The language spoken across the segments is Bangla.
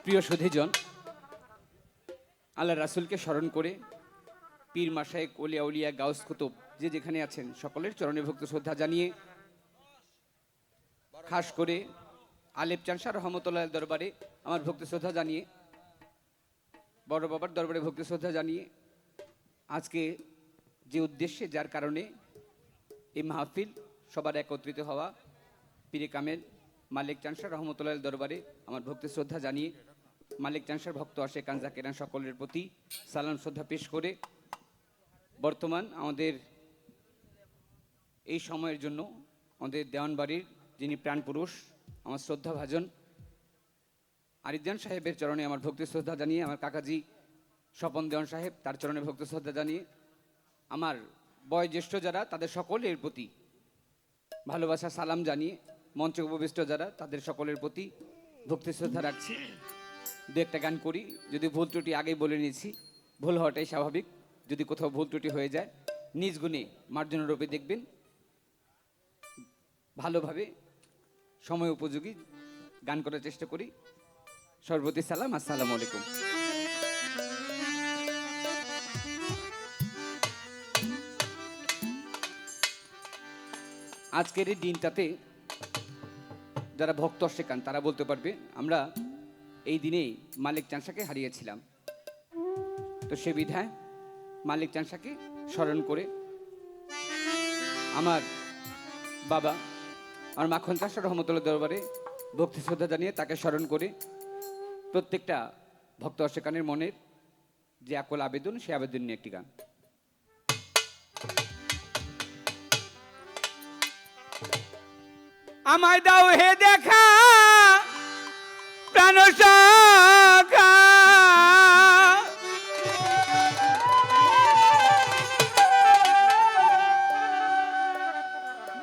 প্রিয় সুধীজন, আল্লাহ রাসূলকে স্মরণ করে পীর মাশায়েখ ওলিয়া উলিয়া গাউস কুতুব যে যেখানে আছেন সকলের চরণে ভক্তি শ্রদ্ধা জানিয়ে, খাস করে আলেপ চান শাহ রহমতুল্লাহ দরবারে আমার ভক্তি শ্রদ্ধা জানিয়ে, বড় বাবার দরবারে ভক্তি শ্রদ্ধা জানিয়ে, আজকে যে উদ্দেশ্যে যার কারণে এই মাহফিল সবার একত্রিত হওয়া, পীরে কামেল মালিক চান শাহ রহমতুল্লাহ দরবারে আমার ভক্তি শ্রদ্ধা জানিয়ে, মালিক চান শাহর ভক্ত আশেক জাকিরান সকলের প্রতি সালাম শ্রদ্ধা পেশ করে, বর্তমান আমাদের এই সময়ের জন্য আমাদের দেওয়ানবাড়ির যিনি প্রাণপুরুষ আমার শ্রদ্ধাভাজন আরিফজান সাহেবের চরণে আমার ভক্তি শ্রদ্ধা জানিয়ে, আমার কাকাজি স্বপন দেওয়ান সাহেব তার চরণে ভক্তি শ্রদ্ধা জানিয়ে, আমার বয়োজ্যেষ্ঠ যারা তাদের সকলের প্রতি ভালোবাসা সালাম জানিয়ে, মঞ্চে উপবিষ্ট যারা তাদের সকলের প্রতি ভক্তি শ্রদ্ধা রাখছি। দু একটা গান করি, যদি ভুল ত্রুটি আগেই বলে নিয়েছি, ভুল হওয়াটাই স্বাভাবিক। যদি কোথাও ভুল ত্রুটি হয়ে যায় নিজ গুণে মার্জনা রূপে দেখবেন, ভালোভাবে সময় উপযোগী গান করার চেষ্টা করি। সর্বতি সালাম, আসসালামু আলাইকুম। আজকের এই দিনটাতে যারা ভক্ত শেখান তারা বলতে পারবে আমরা এই দিনেই মালিক চানসাকে হারিয়েছিলাম। তো সে বিধায় মালিক চানসাকে স্মরণ করে আমার বাবা আমার মাখন চাষা রহমতুল্লাহ দরবারে ভক্তি শ্রদ্ধা জানিয়ে তাকে স্মরণ করে প্রত্যেকটা ভক্ত অশেকানের মনের যে আকল আবেদন, সে আবেদন নিয়ে একটি গান। আমায় দাও হে দেখা প্রাণ সখা,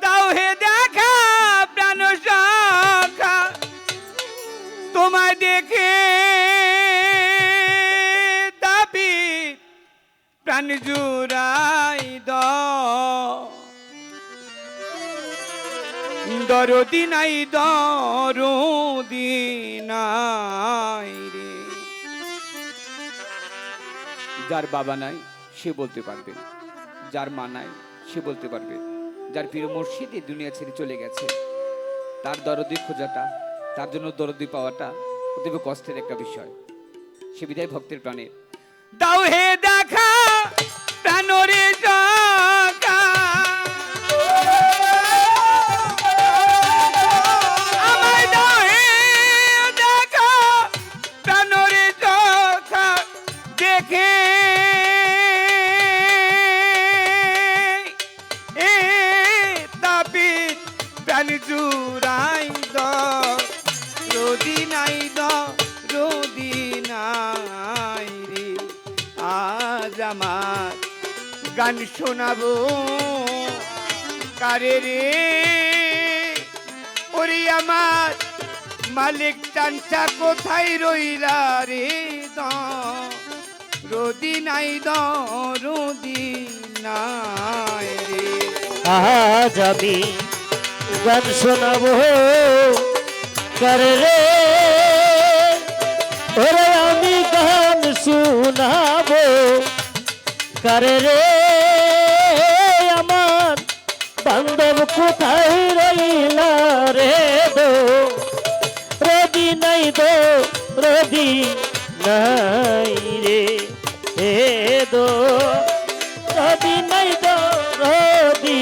দাও হে দেখা প্রাণ সখা, তোমায় দেখে দাবি প্রাণ জুড়াই দরদি নাই দরদি নাই রে। যার বাবা নাই সে বলতে পারবে, যার মা নাই সে বলতে পারবে, যার প্রিয় মুর্শিদ এই দুনিয়া ছেড়ে চলে গেছে তার দরদি খোঁজাটা, তার জন্য দরদি পাওয়াটা অতীব কষ্টের একটা বিষয়। সে বিধায় ভক্তের প্রাণে দাও হে দেখা প্রাণরে সখা, আমায় দাও হে দেখা প্রাণরে সখা, দেখে এ তাপিত প্রাণ জুড়াই রোদি নাই রোদি নাই রে। আজ আমার গান শোনাবো কারে রে, ওরে আমার মালিক চানসা কোথায় রইলা রে, রোদি নাই রোদি নাই রে। আজ আমি গান শোনাবো কারে রে, ওরে আমি গান শোনাবো কারে রে, আমার বান্ধব কোথায় রইলা রে, রোদি নাই রোদি নাই রে, হে রোদি নাই রোদি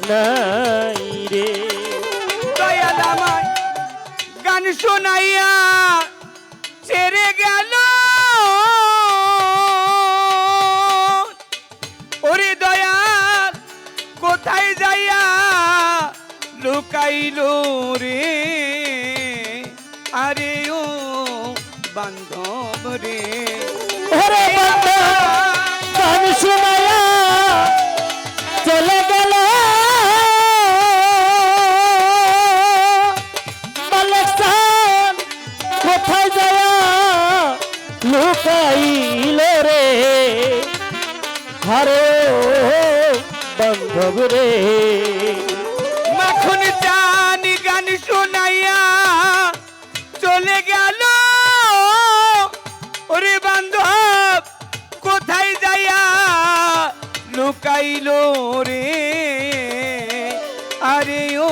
নাই রে। দয়াল আমায় গান শোনাইয়া ছেড়ে গেল, ওরে দয়াল কোথায় যাইয়া লুকাইল রে, আরে ও বান্ধব রে, ওরে বান্ধব গান শোনাইয়া চলে গেল, মালিক কোথায় যাওয়া লুকাইল রে, হারে বান্ধব রে। মাখন চান গান শোনাইয়া চলে গেল, ওরে বান্ধব কোথায় যাইয়া লুকাইলো রে, আরে ও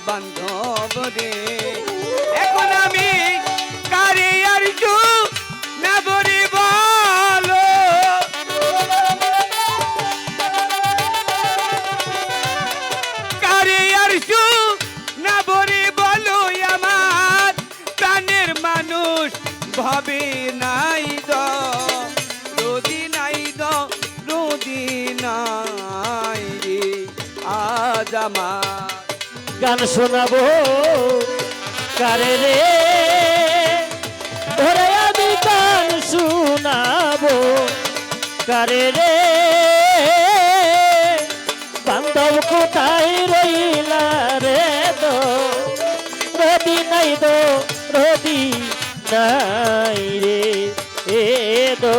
বান্ধব রে, এখন আমি কারে আর না বলি বলো, কারে আর না বলি বলো, আমার প্রাণের মানুষ ভাবে নাই দো রোদি নাই দো রোদি নাই রে, আজ আমার গান শোনাবো কারে রে, ওরে আমি গান শোনাবো কারে রে, বান্ধব কোথায় রইলা রে দো রবি নাই দো রবি নাই রে এ দো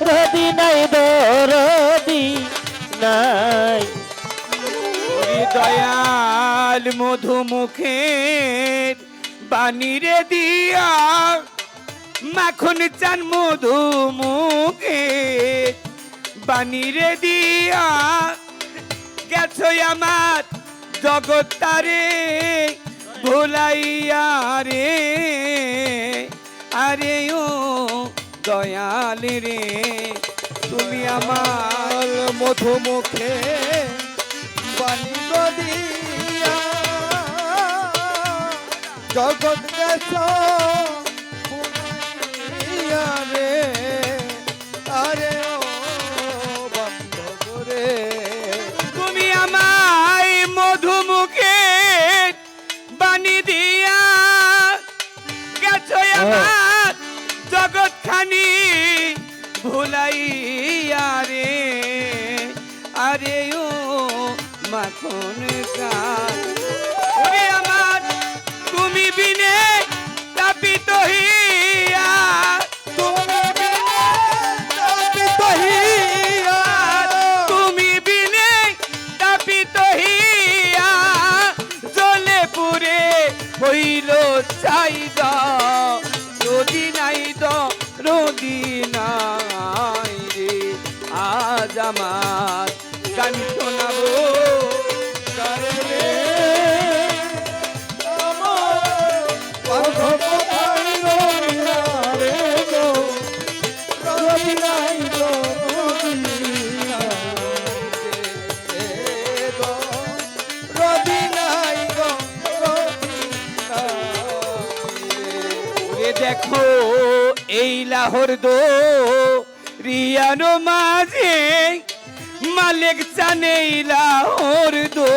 রবি নাই দো রবি নাই। দয়াল মধুমুখের বাণীরে দিয়া মাখন চান মধুমুখের বাণীরে দিয়া গেছো আমার জগৎটারে ভুলাইয়া রে, আরে ও দয়াল রে, তুমি আমার মধুমুখে বাণী দিয়া জগৎ গেছো ভুলাইয়া রে, আরে ও বান্ধব রে, তুমি আমায় মধুমুখে বাণী দিয়া গেছো আমার জগৎ খানি ভুলাইয়া রে, আরে ও মাখন কান, ওরে আমার তুমি বিনে তাপিত হইয়া, তুমি বিনে তাপিত হইয়া, তুমি বিনে তাপিত হইয়া জ্বলে পুরে হইল চাই দাও রোদি নাই দ রোদি নাই রে, আজ আমার গান শোনাবো কারে রে, আমার বান্ধব কোথায় রইলা রে গো, রবি নাই গো রবি নাই গো, রবি নাই গো রবি নাই। দেখো এই লাহোর দো রিয়ানো মাঝে মালিক চানে লাহোর দো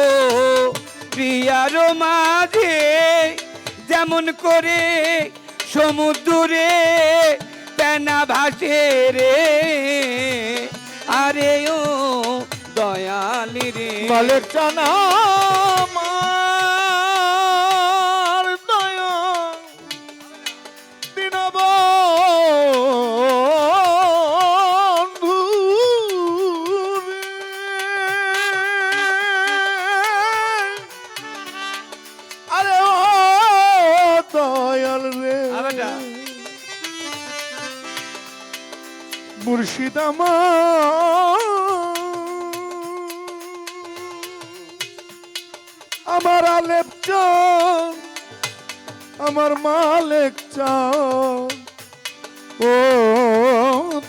রিয়ারো মাঝে যেমন করে সমুদ্রে পেনা ভাসে রে, আরে ও দয়াল রে, মালিক চানা আমার দয়া বিনব আরে ও দয়াল রে, মুর্শিদ আমার আলেপ চান আমার মালিক চান ও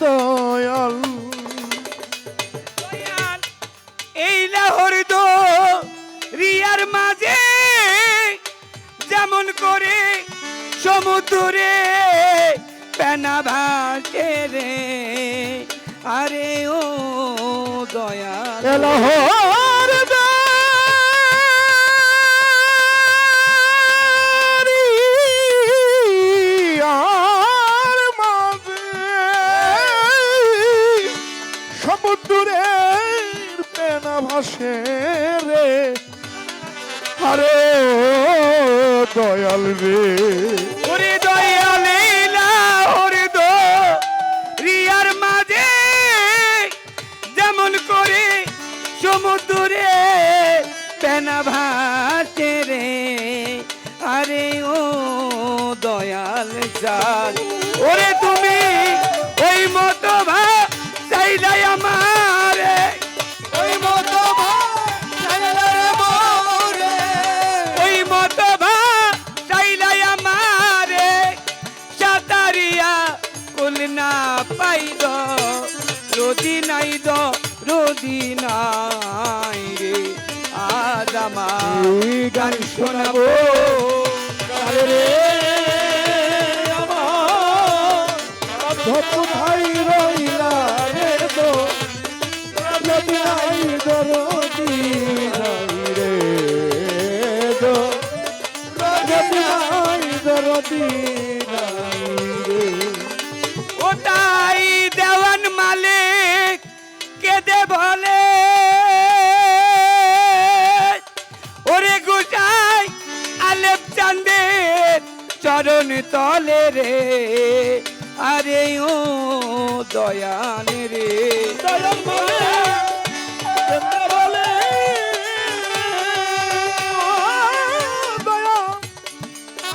দয়াল, এই লাহোর দো রিয়ার মাঝে যেমন করে সমুদ্রে পেনা ভাসে রে, আরে ও দয়াল লাহোর আর মাঝে সমুদ্রের পেনা ভাসে রে, আরে দয়াল রে, ওরে দয়াল এই লাহোর দো রিয়ার মাঝে যেমন করে সমুদ্রে পেনা ভাসে রে, আরে ও দয়াল চাঁদ ওরে তুমি ওই মতো চাইলাই আমারে ওই মতো ওই মতো চাইলাই আমারে সাতারিয়া কুল না পাইদ রোদি নাই রোদি নাই রে আজ আমার গান শোনাবো রে আমার কোথায় রইলা রে তো যদি নাই দরদি নাই রে তো যদি নাই দরদি নাই রে ওটাই দেওয়ান মালিক কেঁদে বলে ওরে গুটাই আলেপ চাঁদের চরণ তলে রে আরে ও দয়াল রে দয়াল বলে কেমনে বলে দয়া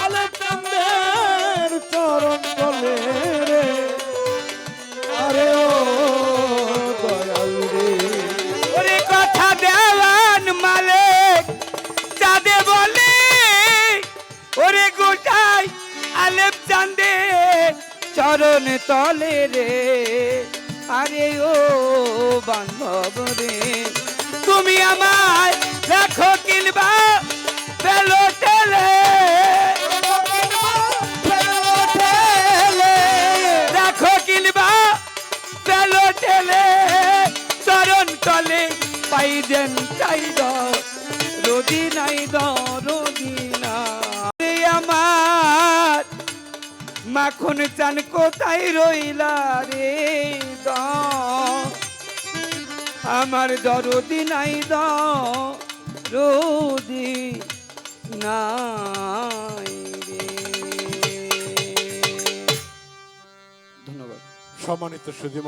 আলে চাঁদের চরণ তলে রে আরে ও দয়াল রে ওরে কথা দেওয়ান মালিক চাঁদে বলে ওরে গোটাই আলেপ চাঁদে চরণ তলে রে আরে ও বান্ধব রে তুমি আমায় রাখো কিনবা বেলো টেলে রাখো কিনবা বেলো টেলে চরণ তলে পাই দেন চাই রোদি নাই রোদি না আমার মাখন চান কোথায় রইলা রে আমার দরদি নাই রোদি নাই রে ধন্যবাদ সম্মানিত সুধী